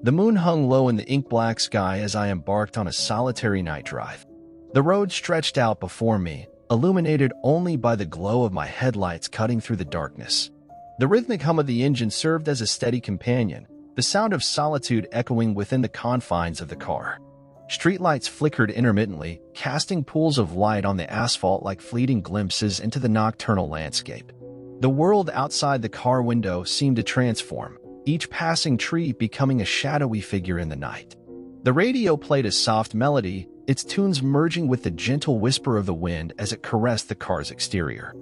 The moon hung low in the ink-black sky as I embarked on a solitary night drive. The road stretched out before me, illuminated only by the glow of my headlights cutting through the darkness. The rhythmic hum of the engine served as a steady companion, the sound of solitude echoing within the confines of the car. Streetlights flickered intermittently, casting pools of light on the asphalt like fleeting glimpses into the nocturnal landscape. The world outside the car window seemed to transform, each passing tree becoming a shadowy figure in the night. The radio played a soft melody, its tunes merging with the gentle whisper of the wind as it caressed the car's exterior.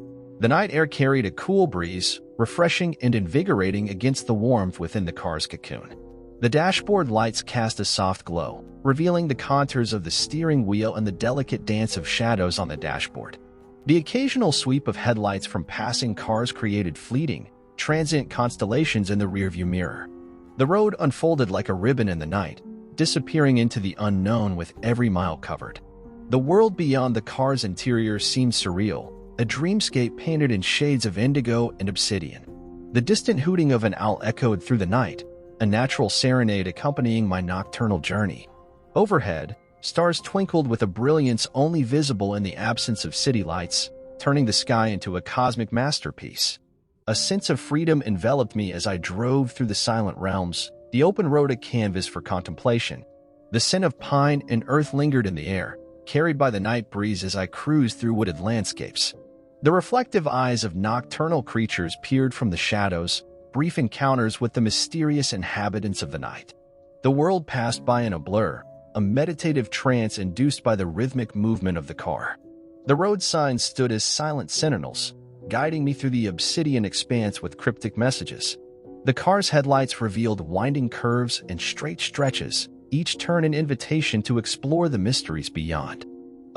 The night air carried a cool breeze, refreshing and invigorating against the warmth within the car's cocoon. The dashboard lights cast a soft glow, revealing the contours of the steering wheel and the delicate dance of shadows on the dashboard. The occasional sweep of headlights from passing cars created fleeting, transient constellations in the rearview mirror. The road unfolded like a ribbon in the night, disappearing into the unknown with every mile covered. The world beyond the car's interior seemed surreal, a dreamscape painted in shades of indigo and obsidian. The distant hooting of an owl echoed through the night, a natural serenade accompanying my nocturnal journey. Overhead, stars twinkled with a brilliance only visible in the absence of city lights, turning the sky into a cosmic masterpiece. A sense of freedom enveloped me as I drove through the silent realms, the open road a canvas for contemplation. The scent of pine and earth lingered in the air, carried by the night breeze as I cruised through wooded landscapes. The reflective eyes of nocturnal creatures peered from the shadows, brief encounters with the mysterious inhabitants of the night. The world passed by in a blur, a meditative trance induced by the rhythmic movement of the car. The road signs stood as silent sentinels, guiding me through the obsidian expanse with cryptic messages. The car's headlights revealed winding curves and straight stretches, each turn an invitation to explore the mysteries beyond.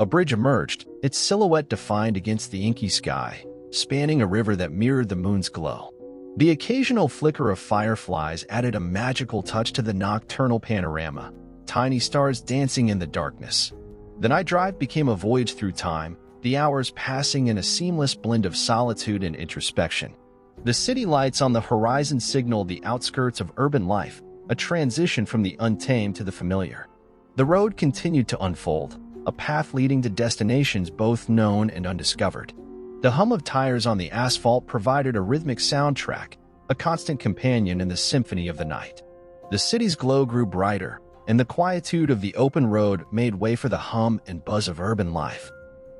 A bridge emerged, its silhouette defined against the inky sky, spanning a river that mirrored the moon's glow. The occasional flicker of fireflies added a magical touch to the nocturnal panorama, tiny stars dancing in the darkness. The night drive became a voyage through time, the hours passing in a seamless blend of solitude and introspection. The city lights on the horizon signaled the outskirts of urban life, a transition from the untamed to the familiar. The road continued to unfold, a path leading to destinations both known and undiscovered. The hum of tires on the asphalt provided a rhythmic soundtrack, a constant companion in the symphony of the night. The city's glow grew brighter, and the quietude of the open road made way for the hum and buzz of urban life.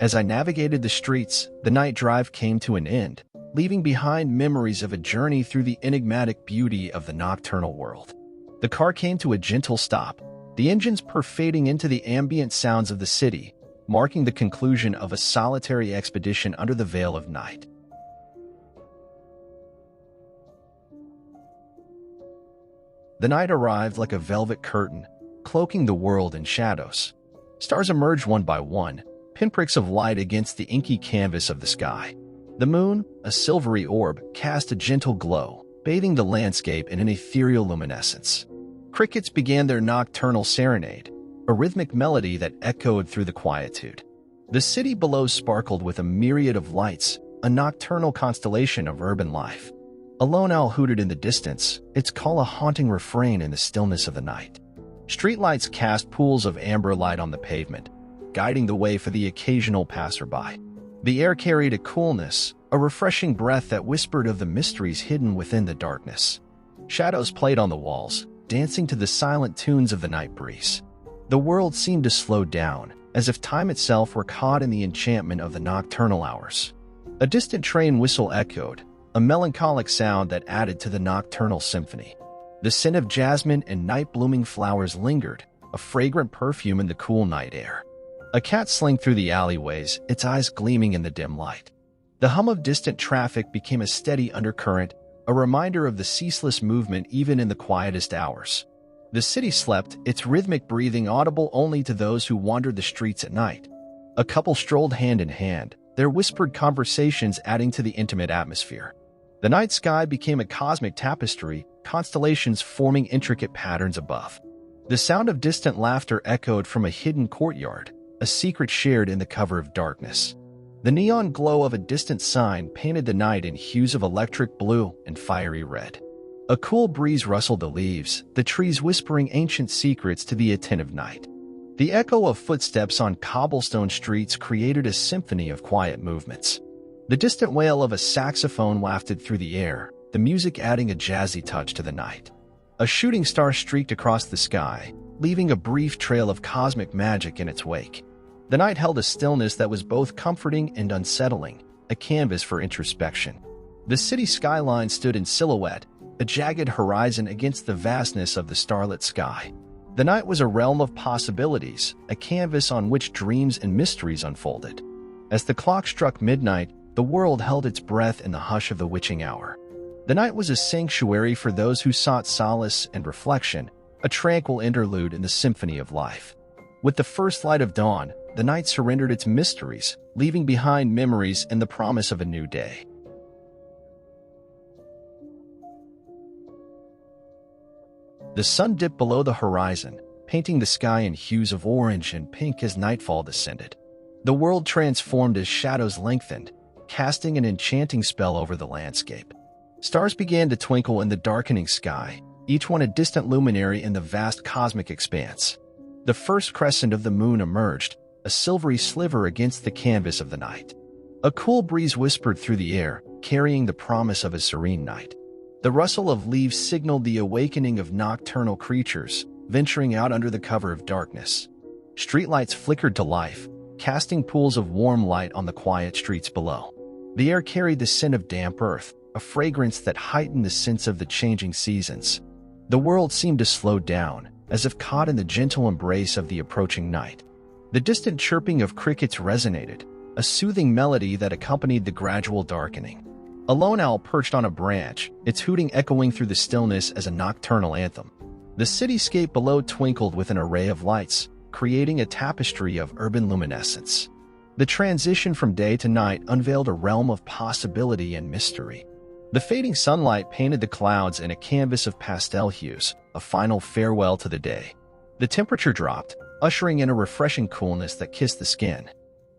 As I navigated the streets, the night drive came to an end, leaving behind memories of a journey through the enigmatic beauty of the nocturnal world. The car came to a gentle stop, the engines fading into the ambient sounds of the city, marking the conclusion of a solitary expedition under the veil of night. The night arrived like a velvet curtain, cloaking the world in shadows. Stars emerged one by one, pinpricks of light against the inky canvas of the sky. The moon, a silvery orb, cast a gentle glow, bathing the landscape in an ethereal luminescence. Crickets began their nocturnal serenade, a rhythmic melody that echoed through the quietude. The city below sparkled with a myriad of lights, a nocturnal constellation of urban life. A lone owl hooted in the distance, its call a haunting refrain in the stillness of the night. Streetlights cast pools of amber light on the pavement, guiding the way for the occasional passerby. The air carried a coolness, a refreshing breath that whispered of the mysteries hidden within the darkness. Shadows played on the walls, dancing to the silent tunes of the night breeze. The world seemed to slow down, as if time itself were caught in the enchantment of the nocturnal hours. A distant train whistle echoed, a melancholic sound that added to the nocturnal symphony. The scent of jasmine and night-blooming flowers lingered, a fragrant perfume in the cool night air. A cat slinked through the alleyways, its eyes gleaming in the dim light. The hum of distant traffic became a steady undercurrent, a reminder of the ceaseless movement even in the quietest hours. The city slept, its rhythmic breathing audible only to those who wandered the streets at night. A couple strolled hand in hand, their whispered conversations adding to the intimate atmosphere. The night sky became a cosmic tapestry, constellations forming intricate patterns above. The sound of distant laughter echoed from a hidden courtyard, a secret shared in the cover of darkness. The neon glow of a distant sign painted the night in hues of electric blue and fiery red. A cool breeze rustled the leaves, the trees whispering ancient secrets to the attentive night. The echo of footsteps on cobblestone streets created a symphony of quiet movements. The distant wail of a saxophone wafted through the air, the music adding a jazzy touch to the night. A shooting star streaked across the sky, leaving a brief trail of cosmic magic in its wake. The night held a stillness that was both comforting and unsettling, a canvas for introspection. The city skyline stood in silhouette, a jagged horizon against the vastness of the starlit sky. The night was a realm of possibilities, a canvas on which dreams and mysteries unfolded. As the clock struck midnight, the world held its breath in the hush of the witching hour. The night was a sanctuary for those who sought solace and reflection, a tranquil interlude in the symphony of life. With the first light of dawn, the night surrendered its mysteries, leaving behind memories and the promise of a new day. The sun dipped below the horizon, painting the sky in hues of orange and pink as nightfall descended. The world transformed as shadows lengthened, casting an enchanting spell over the landscape. Stars began to twinkle in the darkening sky, each one a distant luminary in the vast cosmic expanse. The first crescent of the moon emerged, a silvery sliver against the canvas of the night. A cool breeze whispered through the air, carrying the promise of a serene night. The rustle of leaves signaled the awakening of nocturnal creatures, venturing out under the cover of darkness. Streetlights flickered to life, casting pools of warm light on the quiet streets below. The air carried the scent of damp earth, a fragrance that heightened the sense of the changing seasons. The world seemed to slow down, as if caught in the gentle embrace of the approaching night. The distant chirping of crickets resonated, a soothing melody that accompanied the gradual darkening. A lone owl perched on a branch, its hooting echoing through the stillness as a nocturnal anthem. The cityscape below twinkled with an array of lights, creating a tapestry of urban luminescence. The transition from day to night unveiled a realm of possibility and mystery. The fading sunlight painted the clouds in a canvas of pastel hues, a final farewell to the day. The temperature dropped, ushering in a refreshing coolness that kissed the skin.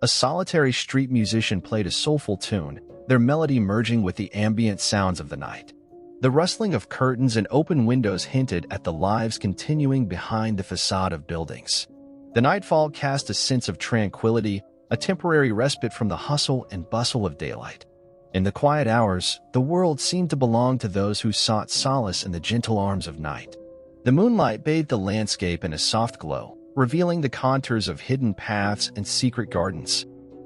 A solitary street musician played a soulful tune, their melody merging with the ambient sounds of the night. The rustling of curtains and open windows hinted at the lives continuing behind the facade of buildings. The nightfall cast a sense of tranquility, a temporary respite from the hustle and bustle of daylight. In the quiet hours, the world seemed to belong to those who sought solace in the gentle arms of night. The moonlight bathed the landscape in a soft glow, revealing the contours of hidden paths and secret gardens.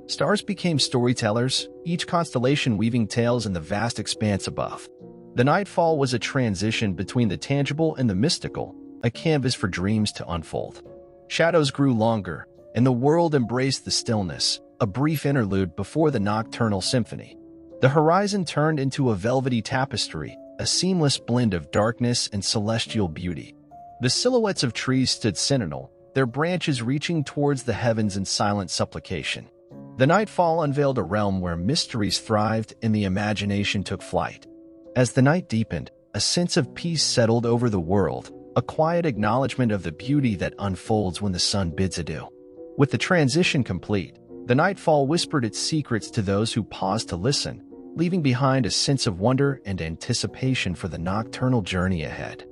Stars became storytellers, each constellation weaving tales in the vast expanse above. The nightfall was a transition between the tangible and the mystical, a canvas for dreams to unfold. Shadows grew longer, and the world embraced the stillness, a brief interlude before the nocturnal symphony. The horizon turned into a velvety tapestry, a seamless blend of darkness and celestial beauty. The silhouettes of trees stood sentinel, their branches reaching towards the heavens in silent supplication. The nightfall unveiled a realm where mysteries thrived and the imagination took flight. As the night deepened, a sense of peace settled over the world, a quiet acknowledgement of the beauty that unfolds when the sun bids adieu. With the transition complete, the nightfall whispered its secrets to those who paused to listen, leaving behind a sense of wonder and anticipation for the nocturnal journey ahead.